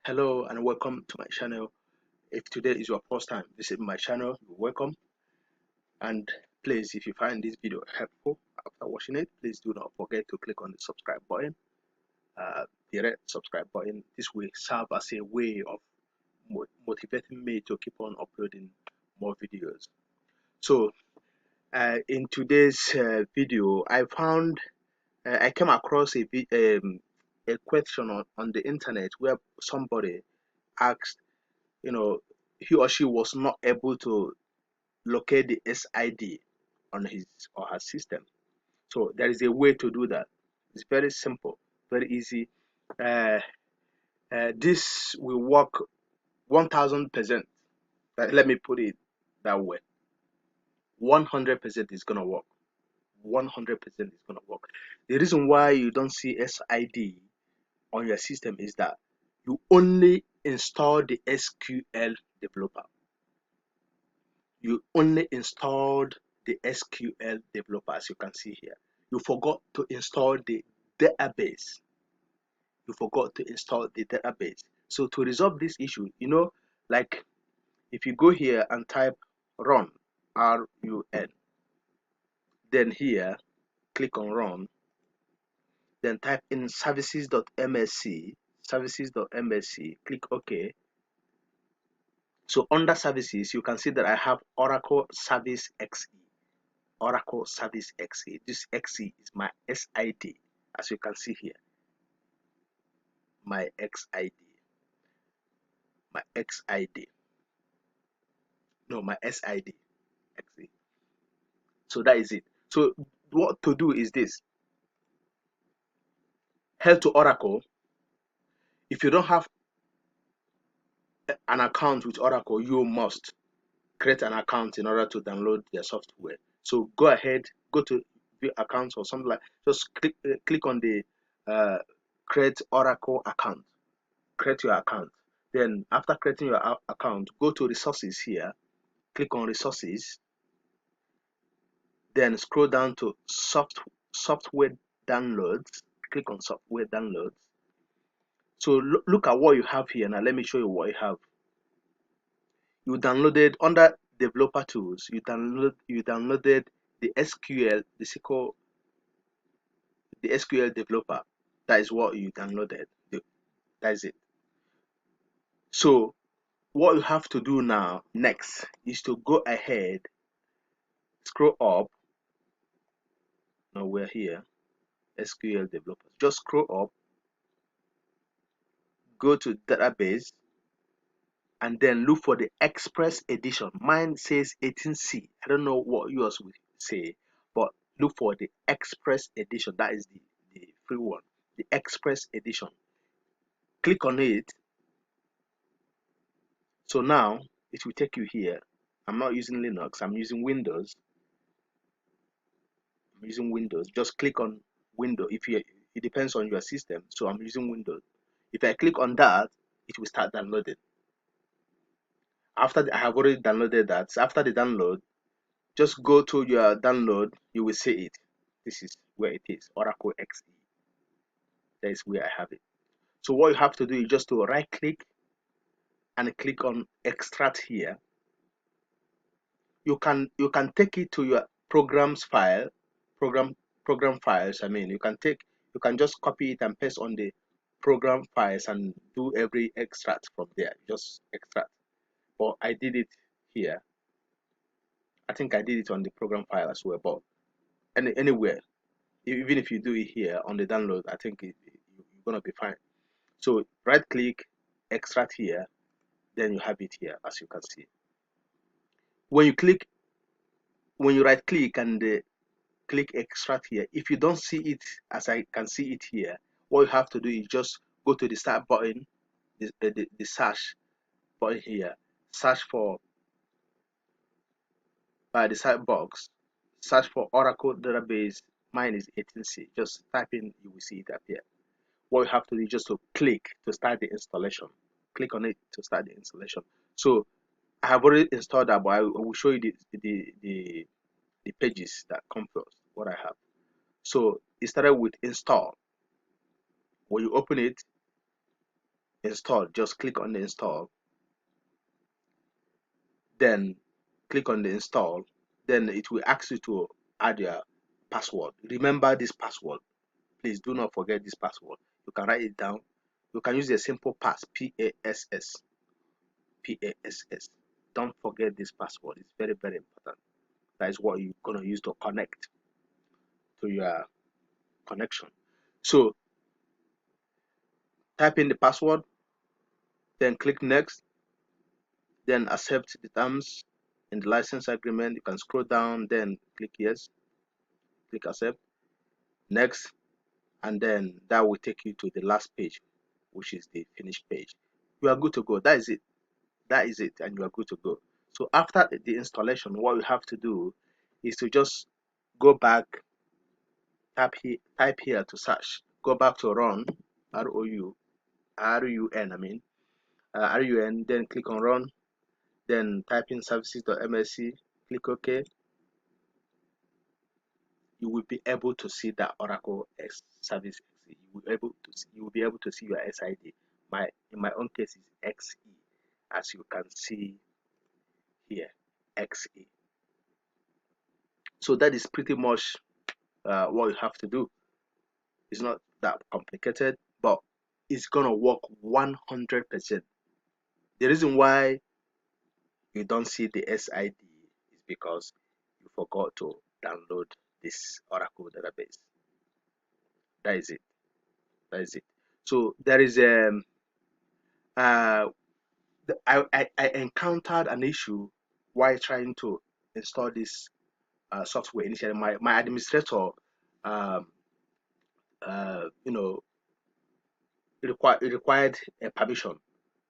Hello and welcome to my channel. If today is your first time visiting my channel, you're welcome. And please, if you find this video helpful after watching it, please do not forget to click on the subscribe button, the red subscribe button. This will serve as a way of motivating me to keep on uploading more videos. So, in today's video, I came across a question on the internet where somebody asked, he or she was not able to locate the SID on his or her system. So there is a way to do that. It's very simple, very easy. Uh, this will work 1000%. Let me put it that way. 100% is gonna work. 100% is gonna work. The reason why you don't see SID on your system is that you only install the SQL developer. You only installed the SQL developer, as you can see here. You forgot to install the database. You forgot to install the database. So to resolve this issue, like if you go here and type run, R-U-N, then here, click on run, then type in services.msc, services.msc, click OK. So under services, you can see that I have Oracle Service XE. Oracle Service XE. This XE is my SID, as you can see here. My XID. My XID. No, my SID. XE. So that is it. So what to do is this. Head to Oracle. If you don't have an account with Oracle, you must create an account in order to download their software. So go ahead, go to view accounts or something like. Just click on the create Oracle account. Create your account. Then after creating your account, go to resources here, click on resources, then scroll down to software downloads, click on software downloads. So look at what you have here. Now let me show you what you have. You downloaded under developer tools, you downloaded the SQL, the SQL developer. That is what you downloaded. That is it. So what you have to do now next is to go ahead, scroll up. Now we're here, SQL developers. Just scroll up, go to database, and then look for the Express edition. Mine says 18C. I don't know what yours would say, but look for the Express edition. That is the free one, the Express edition. Click on it. So now it will take you here. I'm not using Linux, I'm using Windows. Just click on Windows. It depends on your system, so I'm using Windows. If I click on that, it will start downloading. I have already downloaded that. So after the download, just go to your download, you will see it. This is where it is, Oracle XE. That is where I have it. So what you have to do is just to right click and click on extract here. You can take it to your programs file, program files. I mean, you can just copy it and paste on the program files and do every extract from there. Just extract. But I did it here. I think I did it on the program file as well. But anywhere, even if you do it here on the download, I think you're gonna be fine. So right click, extract here, then you have it here, as you can see. When you right click and click extract here, if you don't see it as I can see it here, what you have to do is just go to the start button, the search button here, search for by the search box, search for Oracle database. Mine is 18C. Just type in, you will see it appear. What you have to do is just to click to start the installation. Click on it to start the installation. So I have already installed that, but I will show you the pages that come first, what I have. So it started with install. When you open it, install, just click on the install, then click on the install, then it will ask you to add your password. Remember this password. Please do not forget this password. You can write it down. You can use a simple pass, PASS. PASS. Don't forget this password. It's very, very important. That is what you're going to use to connect to your connection. So type in the password, then click next, then accept the terms in the license agreement. You can scroll down, then click yes, click accept, next, and then that will take you to the last page, which is the finished page. You are good to go. That is it. That is it, and you are good to go. So after the installation, what you have to do is to just go back, type here to search, go back to run, RUN, I mean, RUN, then click on run, then type in services.msc, click OK. You will be able to see that Oracle X service. You will be able to see your SID. In my own case is XE, as you can see here, XE. So that is pretty much what you have to do. It's not that complicated, but it's gonna work 100%. The reason why you don't see the SID is because you forgot to download this Oracle database. That is it. That is it. So there is uh, I encountered an issue while trying to install this software initially. My administrator, um, you know, required a permission,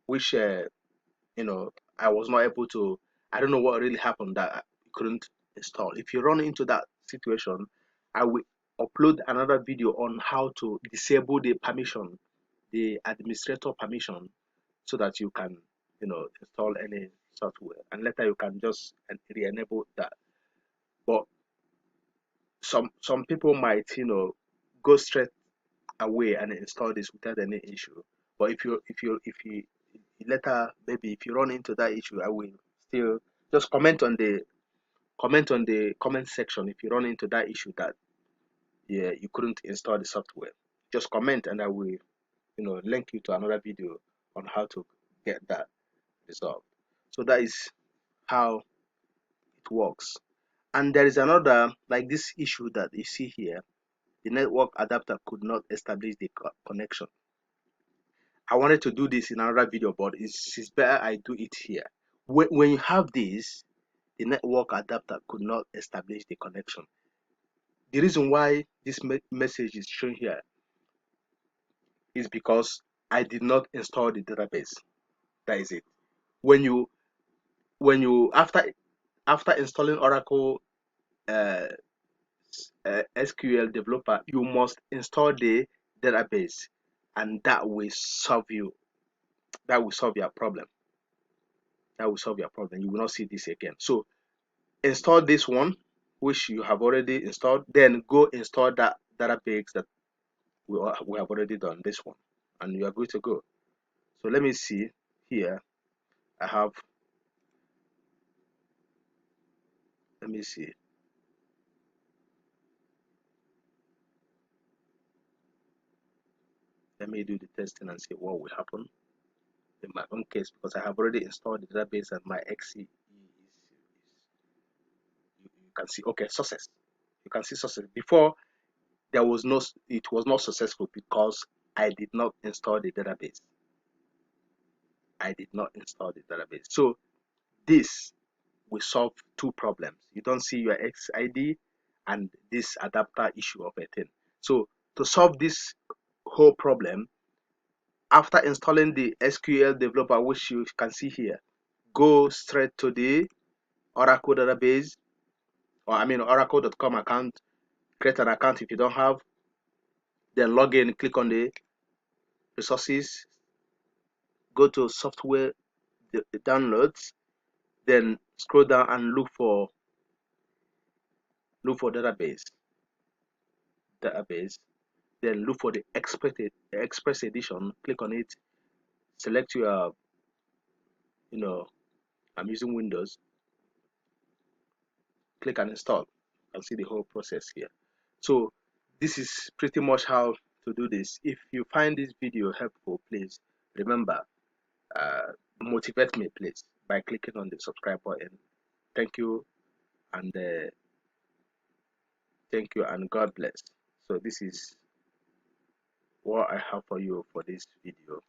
which you know, I was not able to. I don't know what really happened that I couldn't install. If you run into that situation, I will upload another video on how to disable the permission, the administrator permission, so that you can, you know, install any software, and later you can just re-enable that. But some people might, you know, go straight away and install this without any issue. But if you later, maybe if you run into that issue, I will still just comment on the comment section if you run into that issue that, yeah, you couldn't install the software. Just comment and I will, you know, link you to another video on how to get that resolved. So that is how it works. And there is another, like this issue that you see here. The network adapter could not establish the connection. I wanted to do this in another video, but it's better I do it here. When you have this, the network adapter could not establish the connection. The reason why this message is shown here is because I did not install the database. That is it. When you after installing Oracle uh, SQL developer, you must install the database, and that will solve you. That will solve your problem. That will solve your problem. You will not see this again. So install this one, which you have already installed. Then go install that database that we have already done. This one, and you are good to go. So let me see here. I have. Let me see. Let me do the testing and see what will happen in my own case, because I have already installed the database and my XE is you can see, okay, success. You can see success. Before there was no, it was not successful because I did not install the database. I did not install the database. So this will solve two problems. You don't see your XID and this adapter issue of a thing. So to solve this whole problem, after installing the SQL developer, which you can see here, go straight to the Oracle database, or I mean oracle.com account, create an account if you don't have, then log in, click on the resources, go to software, the downloads, then scroll down and look for database, then look for the express edition, click on it, select your, you know, I'm using Windows, click and install, and see the whole process here. So this is pretty much how to do this. If you find this video helpful, please remember, uh, motivate me please by clicking on the subscribe button. Thank you, and thank you, and God bless. So this is what I have for you for this video.